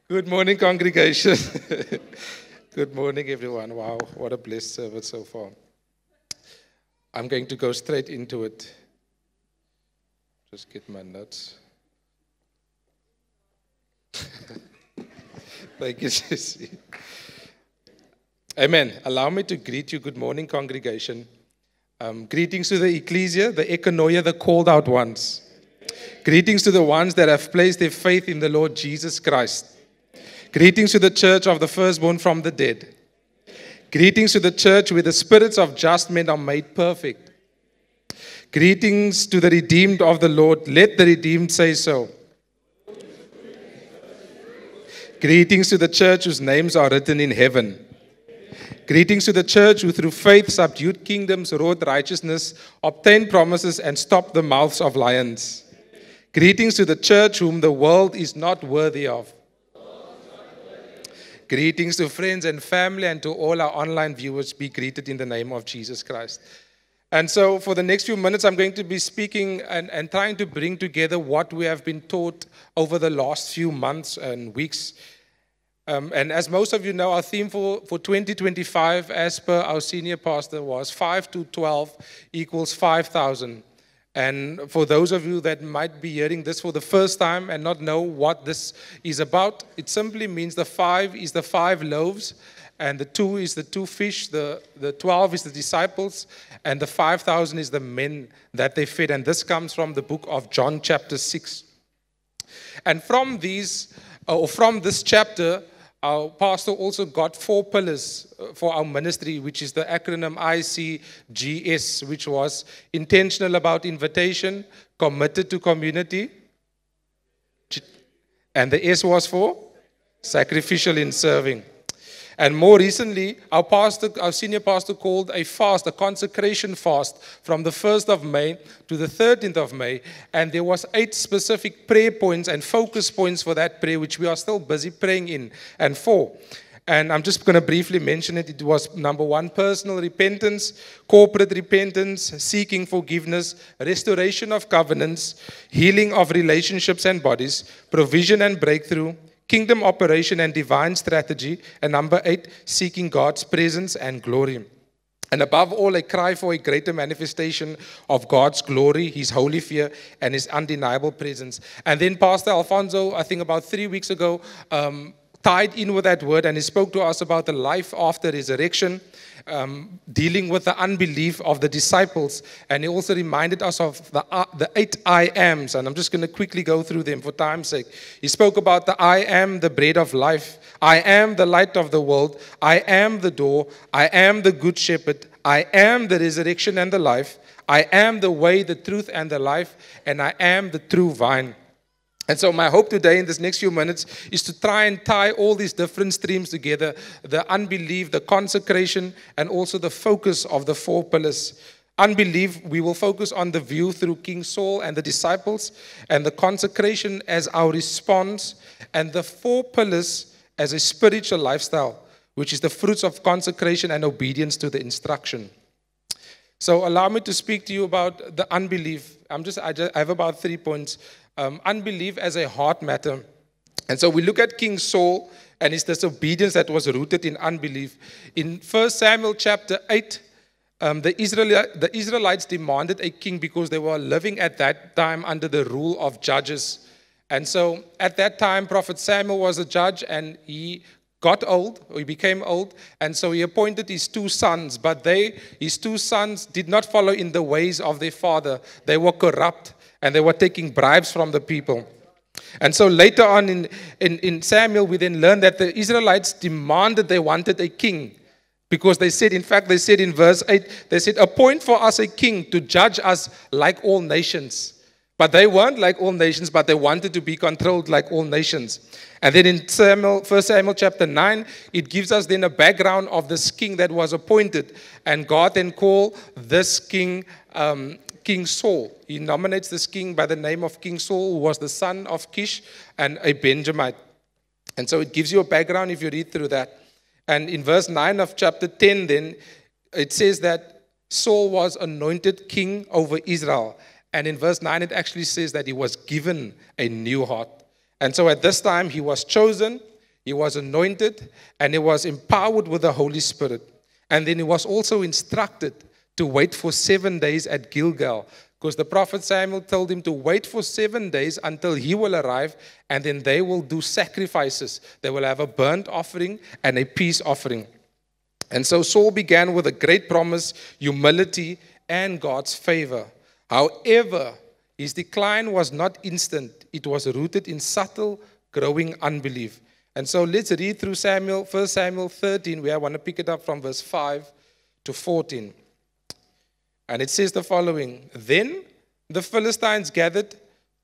Good morning, congregation. Good morning, everyone. Wow, what a blessed service so far. I'm going to go straight into it. Just get my notes. Thank you, Jesse. Amen. Allow me to greet you. Good morning, congregation. Greetings to the ecclesia, the ekonoia, the called out ones. Greetings to the ones that have placed their faith in the Lord Jesus Christ. Greetings to the church of the firstborn from the dead. Greetings to the church where the spirits of just men are made perfect. Greetings to the redeemed of the Lord. Let the redeemed say so. Greetings to the church whose names are written in heaven. Greetings to the church who through faith subdued kingdoms, wrought righteousness, obtained promises, and stopped the mouths of lions. Greetings to the church whom the world is not worthy of. Greetings to friends and family and to all our online viewers. Be greeted in the name of Jesus Christ. And so for the next few minutes, I'm going to be speaking and trying to bring together what we have been taught over the last few months and weeks. And as most of you know, our theme for 2025, as per our senior pastor, was 5 to 12 equals 5,000. And for those of you that might be hearing this for the first time and not know what this is about, it simply means the 5 is the 5 loaves, and the 2 is the 2 fish, the 12 is the disciples, and the 5,000 is the men that they fed. And this comes from the book of John chapter 6. And from this chapter, our pastor also got 4 pillars for our ministry, which is the acronym ICGS, which was intentional about invitation, committed to community, and the S was for sacrificial in serving. And more recently, our senior pastor called a fast, a consecration fast, from the 1st of May to the 13th of May. And there was 8 specific prayer points and focus points for that prayer, which we are still busy praying in and for. And I'm just going to briefly mention it. It was number 1, personal repentance, corporate repentance, seeking forgiveness, restoration of covenants, healing of relationships and bodies, provision and breakthrough, kingdom operation and divine strategy, and number 8, seeking God's presence and glory. And above all, a cry for a greater manifestation of God's glory, His holy fear, and His undeniable presence. And then Pastor Alfonso, I think about 3 weeks ago, tied in with that word, and he spoke to us about the life after resurrection, dealing with the unbelief of the disciples. And he also reminded us of the 8 I ams, and I'm just going to quickly go through them for time's sake. He spoke about the I am the bread of life, I am the light of the world, I am the door, I am the good shepherd, I am the resurrection and the life, I am the way, the truth, and the life, and I am the true vine. And so my hope today in this next few minutes is to try and tie all these different streams together, the unbelief, the consecration, and also the focus of the 4 pillars. Unbelief, we will focus on the view through King Saul and the disciples, and the consecration as our response, and the 4 pillars as a spiritual lifestyle, which is the fruits of consecration and obedience to the instruction. So allow me to speak to you about the unbelief. I have about 3 points. Unbelief as a heart matter. And so we look at King Saul and his disobedience that was rooted in unbelief. In 1 Samuel chapter 8, the Israelites demanded a king because they were living at that time under the rule of judges. And so at that time, Prophet Samuel was a judge, and he got old, or he became old, and so he appointed his 2 sons, but his 2 sons did not follow in the ways of their father. They were corrupt, and they were taking bribes from the people. And so later on in Samuel, we then learn that the Israelites demanded, they wanted a king. Because they said in verse 8, they said, appoint for us a king to judge us like all nations. But they weren't like all nations, but they wanted to be controlled like all nations. And then in 1 Samuel chapter 9, it gives us then a background of this king that was appointed. And God then called this king King Saul. He nominates this king by the name of King Saul, who was the son of Kish and a Benjamite. And so it gives you a background if you read through that. And in verse 9 of chapter 10 then, it says that Saul was anointed king over Israel. And in verse 9, it actually says that he was given a new heart. And so at this time, he was chosen, He was anointed and he was empowered with the Holy Spirit. And then he was also instructed to wait for 7 days at Gilgal, because the prophet Samuel told him to wait for 7 days until he will arrive, and then they will do sacrifices. They will have a burnt offering and a peace offering. And so Saul began with a great promise, humility, and God's favor. However, his decline was not instant. It was rooted in subtle, growing unbelief. And so let's read through 1 Samuel 13, where I want to pick it up from verse 5 to 14. And it says the following: Then the Philistines gathered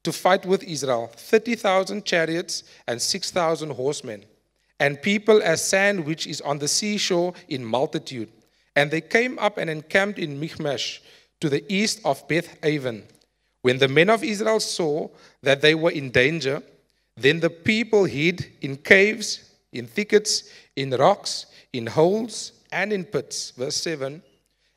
to fight with Israel, 30,000 chariots and 6,000 horsemen, and people as sand which is on the seashore in multitude. And they came up and encamped in Michmash, to the east of Beth-aven. When the men of Israel saw that they were in danger, then the people hid in caves, in thickets, in rocks, in holes, and in pits. Verse 7.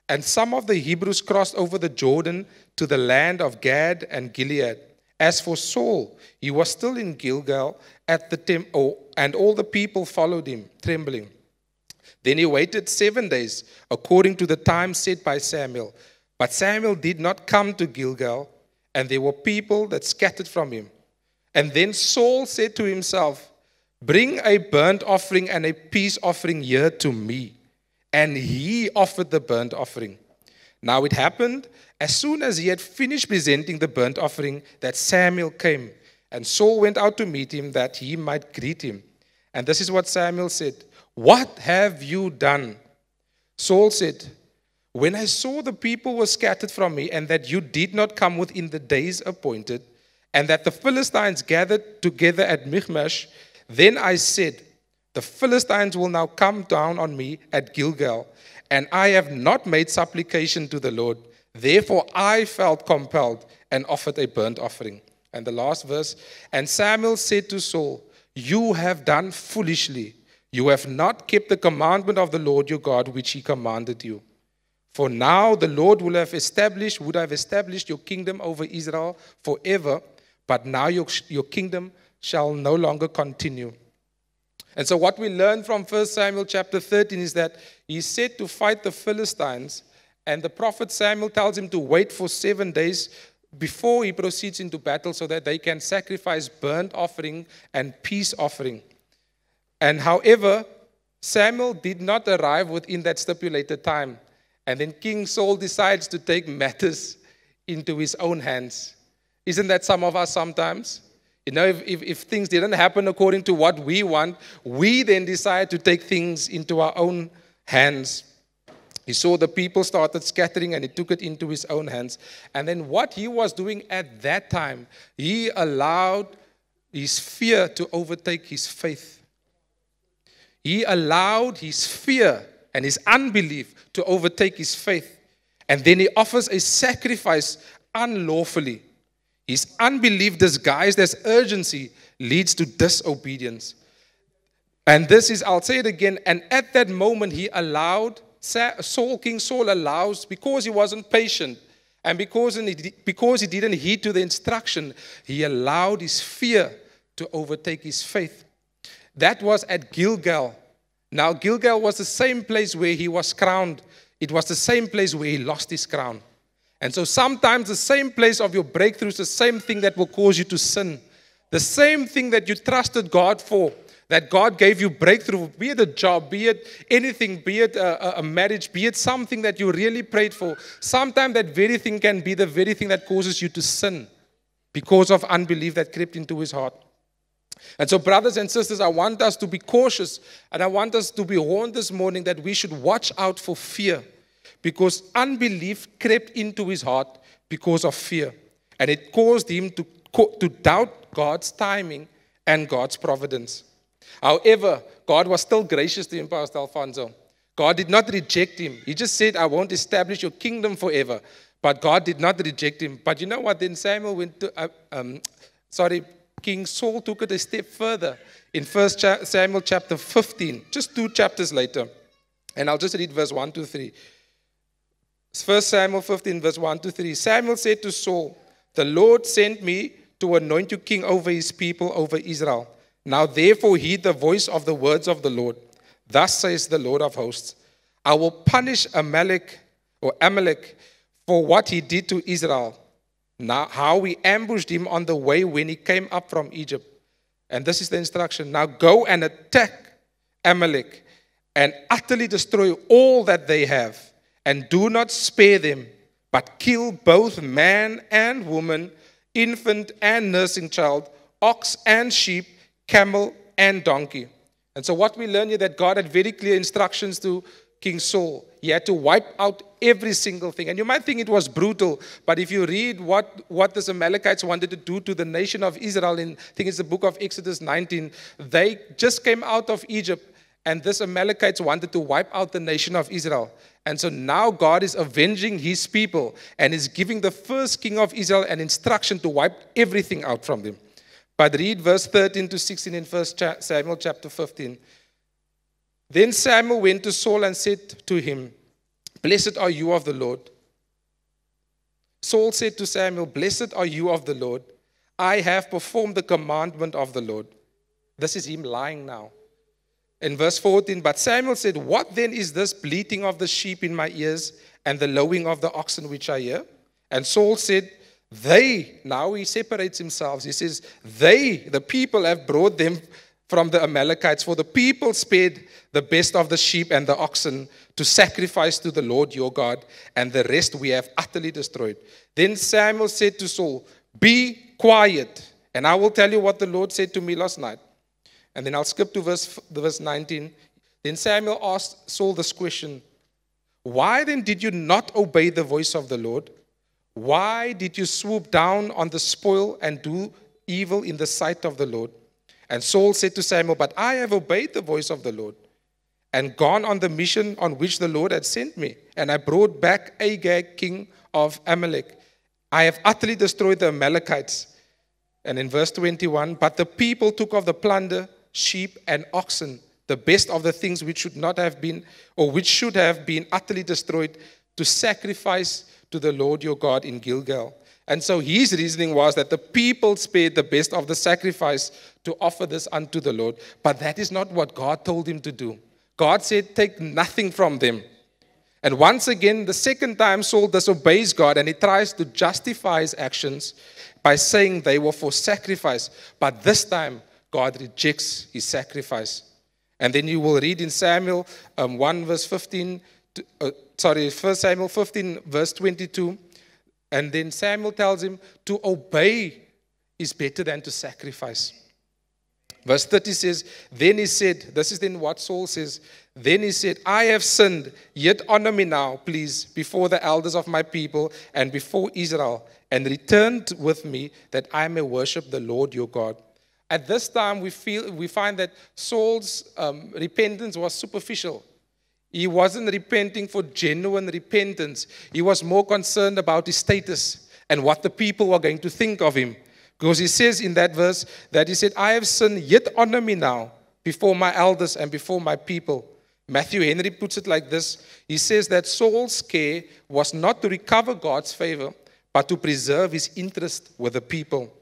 And some of the Hebrews crossed over the Jordan to the land of Gad and Gilead. As for Saul, he was still in Gilgal at the temple, and all the people followed him, trembling. Then he waited 7 days, according to the time set by Samuel. But Samuel did not come to Gilgal, and there were people that scattered from him. And then Saul said to himself, Bring a burnt offering and a peace offering here to me. And he offered the burnt offering. Now it happened, as soon as he had finished presenting the burnt offering, that Samuel came. And Saul went out to meet him, that he might greet him. And this is what Samuel said: What have you done? Saul said, When I saw the people were scattered from me, and that you did not come within the days appointed, and that the Philistines gathered together at Michmash, then I said, The Philistines will now come down on me at Gilgal, and I have not made supplication to the Lord. Therefore I felt compelled and offered a burnt offering. And the last verse, And Samuel said to Saul, You have done foolishly. You have not kept the commandment of the Lord your God, which he commanded you. For now the Lord would have established your kingdom over Israel forever, but now your kingdom shall no longer continue. And so what we learn from 1 Samuel chapter 13 is that he's set to fight the Philistines, and the prophet Samuel tells him to wait for 7 days before he proceeds into battle so that they can sacrifice burnt offering and peace offering. And however, Samuel did not arrive within that stipulated time. And then King Saul decides to take matters into his own hands. Isn't that some of us sometimes? You know, if things didn't happen according to what we want, we then decide to take things into our own hands. He saw the people started scattering and he took it into his own hands. And then what he was doing at that time, he allowed his fear to overtake his faith. He allowed his fear and his unbelief to overtake his faith. And then he offers a sacrifice unlawfully. His unbelief disguised as urgency leads to disobedience. And this is, I'll say it again, and at that moment he allowed, King Saul allows, because he wasn't patient, and because he didn't heed to the instruction, he allowed his fear to overtake his faith. That was at Gilgal. Now, Gilgal was the same place where he was crowned. It was the same place where he lost his crown. And so sometimes the same place of your breakthrough is the same thing that will cause you to sin. The same thing that you trusted God for, that God gave you breakthrough, be it a job, be it anything, be it a marriage, be it something that you really prayed for. Sometimes that very thing can be the very thing that causes you to sin because of unbelief that crept into his heart. And so, brothers and sisters, I want us to be cautious, and I want us to be warned this morning that we should watch out for fear, because unbelief crept into his heart because of fear, and it caused him to doubt God's timing and God's providence. However, God was still gracious to him, Pastor Alfonso. God did not reject him. He just said, I won't establish your kingdom forever. But God did not reject him. But you know what? Then Samuel went to, King Saul took it a step further in 1 Samuel chapter 15, just 2 chapters later. And I'll just read verse 1 to 3. 1 Samuel 15, verse 1 to 3. Samuel said to Saul, The Lord sent me to anoint you king over his people, over Israel. Now therefore heed the voice of the words of the Lord. Thus says the Lord of hosts, I will punish Amalek for what he did to Israel. Now how we ambushed him on the way when he came up from Egypt. And this is the instruction. Now go and attack Amalek and utterly destroy all that they have. And do not spare them, but kill both man and woman, infant and nursing child, ox and sheep, camel and donkey. And so what we learn here, that God had very clear instructions to King Saul. He had to wipe out every single thing. And you might think it was brutal, but if you read what the Amalekites wanted to do to the nation of Israel, I think it's the book of Exodus 19, they just came out of Egypt, and this Amalekites wanted to wipe out the nation of Israel. And so now God is avenging his people and is giving the first king of Israel an instruction to wipe everything out from them. But read verse 13 to 16 in 1 Samuel chapter 15. Then Samuel went to Saul and said to him, Blessed are you of the Lord. Saul said to Samuel, Blessed are you of the Lord. I have performed the commandment of the Lord. This is him lying now. In verse 14, but Samuel said, What then is this bleating of the sheep in my ears and the lowing of the oxen which I hear? And Saul said, now he separates himself. He says, the people have brought them from the Amalekites, for the people spared the best of the sheep and the oxen to sacrifice to the Lord your God, and the rest we have utterly destroyed. Then Samuel said to Saul, Be quiet, and I will tell you what the Lord said to me last night. And then I'll skip to verse 19. Then Samuel asked Saul this question, Why then did you not obey the voice of the Lord? Why did you swoop down on the spoil and do evil in the sight of the Lord? And Saul said to Samuel, But I have obeyed the voice of the Lord and gone on the mission on which the Lord had sent me. And I brought back Agag, king of Amalek. I have utterly destroyed the Amalekites. And in verse 21, But the people took of the plunder, sheep and oxen, the best of the things which should not have been, or which should have been utterly destroyed, to sacrifice to the Lord your God in Gilgal. And so his reasoning was that the people spared the best of the sacrifice to offer this unto the Lord. But that is not what God told him to do. God said, take nothing from them. And once again, the second time, Saul disobeys God and he tries to justify his actions by saying they were for sacrifice. But this time, God rejects his sacrifice. And then you will read in Samuel 1 verse 15, 1 Samuel 15 verse 22. And then Samuel tells him to obey is better than to sacrifice. Verse 30 says, Then he said, this is then what Saul says, Then he said, I have sinned, yet honor me now, please, before the elders of my people and before Israel, and return with me that I may worship the Lord your God. At this time, we find that Saul's repentance was superficial. He wasn't repenting for genuine repentance. He was more concerned about his status and what the people were going to think of him. Because he says in that verse that he said, I have sinned, yet honor me now before my elders and before my people. Matthew Henry puts it like this. He says that Saul's care was not to recover God's favor, but to preserve his interest with the people.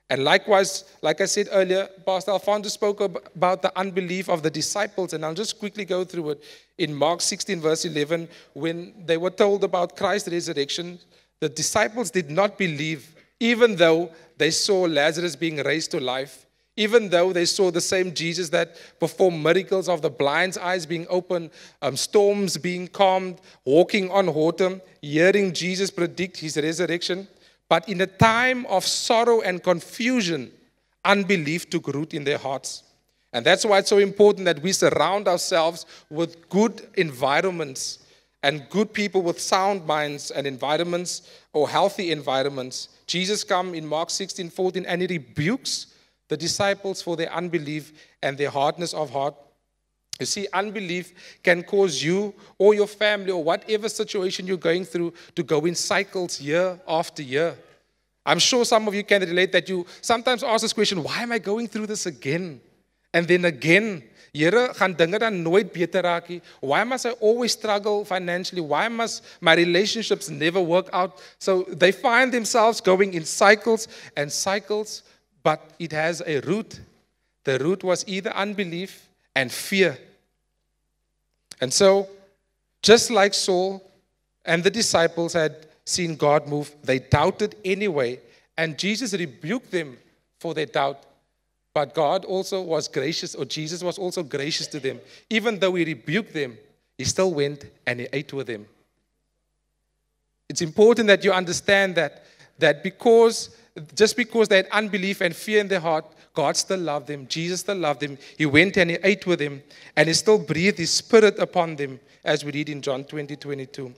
And likewise, like I said earlier, Pastor Alfonso spoke about the unbelief of the disciples, and I'll just quickly go through it. In Mark 16, verse 11, when they were told about Christ's resurrection, the disciples did not believe, even though they saw Lazarus being raised to life, even though they saw the same Jesus that performed miracles of the blind's eyes being opened, storms being calmed, walking on water, hearing Jesus predict his resurrection. But in a time of sorrow and confusion, unbelief took root in their hearts. And that's why it's so important that we surround ourselves with good environments and good people with sound minds and environments or healthy environments. Jesus comes in Mark 16:14 and he rebukes the disciples for their unbelief and their hardness of heart. You see, unbelief can cause you or your family or whatever situation you're going through to go in cycles year after year. I'm sure some of you can relate that you sometimes ask this question, why am I going through this again? And then again, Here, gaan dinge dan nooit beter raak nie? Why must I always struggle financially? Why must my relationships never work out? So they find themselves going in cycles and cycles, but it has a root. The root was either unbelief and fear. And so, just like Saul and the disciples had seen God move, they doubted anyway. And Jesus rebuked them for their doubt. But God also was gracious, or Jesus was also gracious to them. Even though he rebuked them, he still went and he ate with them. It's important that you understand that just because they had unbelief and fear in their heart, God still loved them. Jesus still loved them. He went and he ate with them, and he still breathed his spirit upon them, as we read in John 20:22.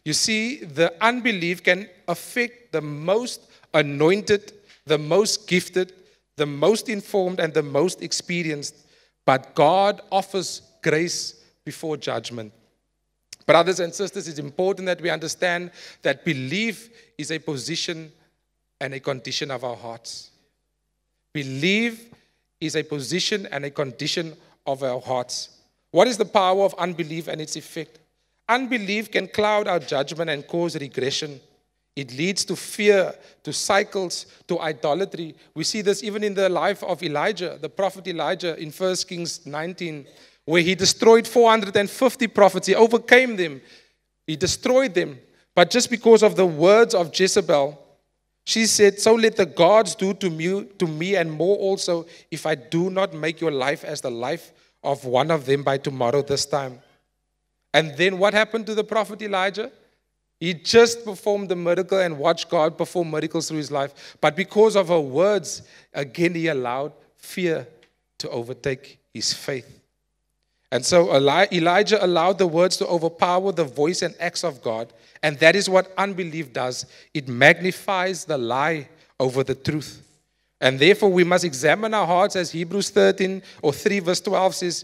You see, the unbelief can affect the most anointed, the most gifted, the most informed, and the most experienced. But God offers grace before judgment. Brothers and sisters, it's important that we understand that belief is a position and a condition of our hearts. Belief is a position and a condition of our hearts. What is the power of unbelief and its effect? Unbelief can cloud our judgment and cause regression. It leads to fear, to cycles, to idolatry. We see this even in the life of Elijah, the prophet Elijah, in 1 Kings 19, where he destroyed 450 prophets. He overcame them. He destroyed them. But just because of the words of Jezebel, she said, "So let the gods do to me and more also, if I do not make your life as the life of one of them by tomorrow this time." And then what happened to the prophet Elijah? He just performed the miracle and watched God perform miracles through his life. But because of her words, again, he allowed fear to overtake his faith. And so Elijah allowed the words to overpower the voice and acts of God. And that is what unbelief does. It magnifies the lie over the truth. And therefore, we must examine our hearts, as Hebrews 13 or 3 verse 12 says,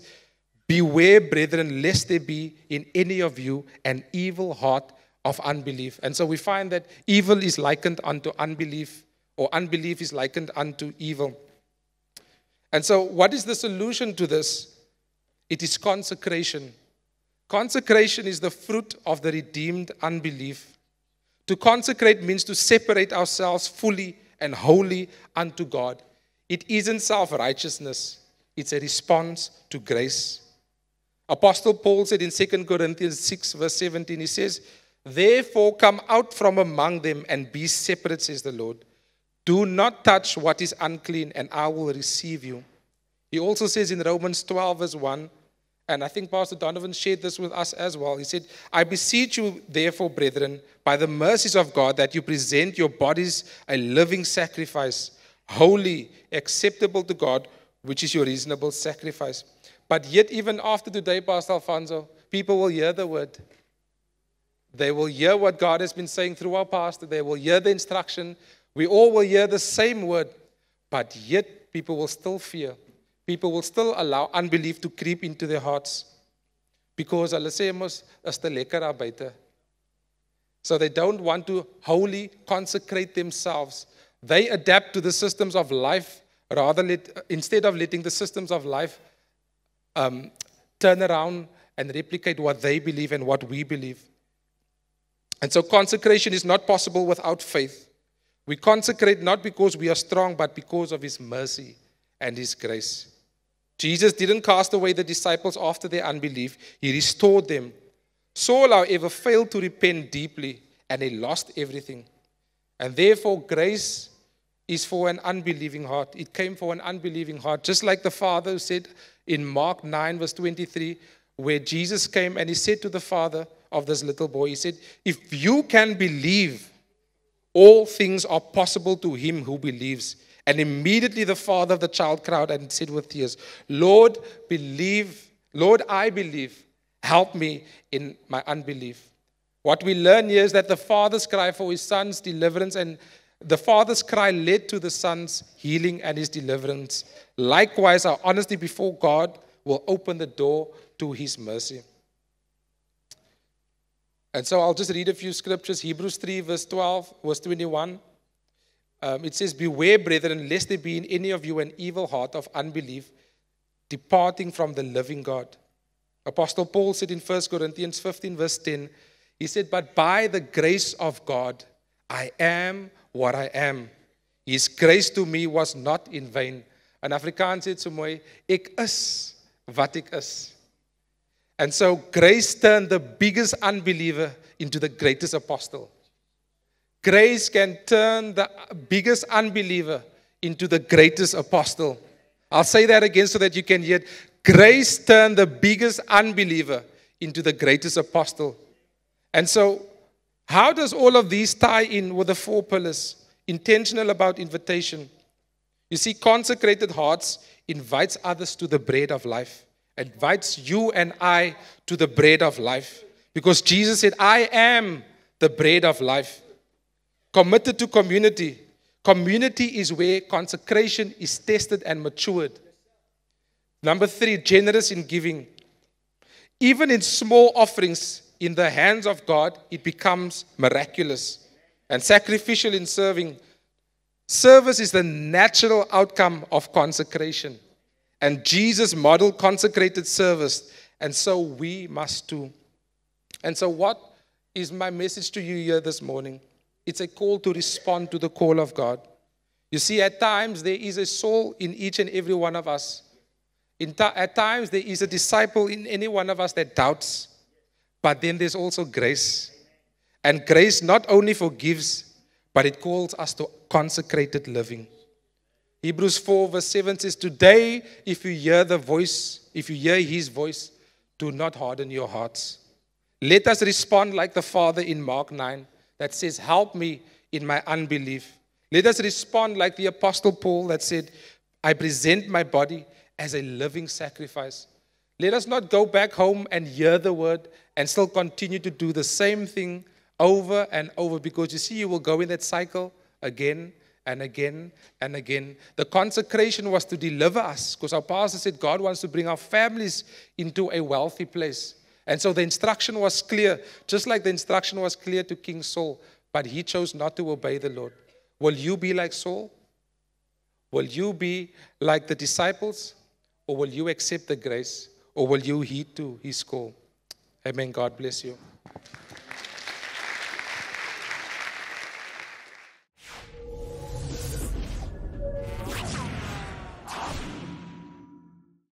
"Beware, brethren, lest there be in any of you an evil heart of unbelief." And so we find that evil is likened unto unbelief, or unbelief is likened unto evil. And so what is the solution to this? It is consecration. Consecration is the fruit of the redeemed unbelief. To consecrate means to separate ourselves fully and wholly unto God. It isn't self-righteousness. It's a response to grace. Apostle Paul said in 2 Corinthians 6 verse 17, he says, "Therefore come out from among them and be separate, says the Lord. Do not touch what is unclean, and I will receive you." He also says in Romans 12 verse 1, and I think Pastor Donovan shared this with us as well. He said, "I beseech you, therefore, brethren, by the mercies of God, that you present your bodies a living sacrifice, holy, acceptable to God, which is your reasonable sacrifice." But yet, even after today, Pastor Alfonso, people will hear the word. They will hear what God has been saying through our pastor. They will hear the instruction. We all will hear the same word. But yet, people will still fear. People will still allow unbelief to creep into their hearts. Because hulle sê mos, is te lekker daar buite. So they don't want to wholly consecrate themselves. They adapt to the systems of life, instead of letting the systems of life turn around and replicate what they believe and what we believe. And so consecration is not possible without faith. We consecrate not because we are strong, but because of his mercy and his grace. Jesus didn't cast away the disciples after their unbelief. He restored them. Saul, however, failed to repent deeply, and he lost everything. And therefore, grace is for an unbelieving heart. It came for an unbelieving heart. Just like the Father said in Mark 9, verse 23, where Jesus came and he said to the father of this little boy, he said, "If you can believe, all things are possible to him who believes." And immediately the father of the child cried and said with tears, Lord, I believe. Help me in my unbelief." What we learn here is that the father's cry for his son's deliverance, and the father's cry led to the son's healing and his deliverance. Likewise, our honesty before God will open the door to his mercy. And so I'll just read a few scriptures. Hebrews 3, verse 12, verse 21. It says, "Beware, brethren, lest there be in any of you an evil heart of unbelief, departing from the living God." Apostle Paul said in 1 Corinthians 15, verse 10, he said, "But by the grace of God, I am what I am. His grace to me was not in vain. In Afrikaans sê dit so mooi, ek is wat ek is. And so grace turned the biggest unbeliever into the greatest apostle. Grace can turn the biggest unbeliever into the greatest apostle. I'll say that again so that you can hear it. Grace turned the biggest unbeliever into the greatest apostle. And so, how does all of these tie in with the 4 pillars? Intentional about invitation. You see, consecrated hearts invites others to the bread of life. Invites you and I to the bread of life. Because Jesus said, I am the bread of life. Committed to community. Community is where consecration is tested and matured. Number 3, generous in giving. Even in small offerings in the hands of God, it becomes miraculous. And sacrificial in serving. Service is the natural outcome of consecration. And Jesus modeled consecrated service. And so we must too. And so what is my message to you here this morning? It's a call to respond to the call of God. You see, at times there is a soul in each and every one of us. At times there is a disciple in any one of us that doubts. But then there's also grace. And grace not only forgives, but it calls us to consecrated living. Hebrews 4 verse 7 says, today, if you hear his voice, do not harden your hearts. Let us respond like the Father in Mark 9 that says, help me in my unbelief. Let us respond like the Apostle Paul that said, I present my body as a living sacrifice. Let us not go back home and hear the word and still continue to do the same thing over and over, because you see, you will go in that cycle again and again and again. The consecration was to deliver us, because our pastor said God wants to bring our families into a wealthy place. And so the instruction was clear, just like the instruction was clear to King Saul, but he chose not to obey the Lord. Will you be like Saul? Will you be like the disciples? Or will you accept the grace? Or will you heed to his call? Amen. God bless you.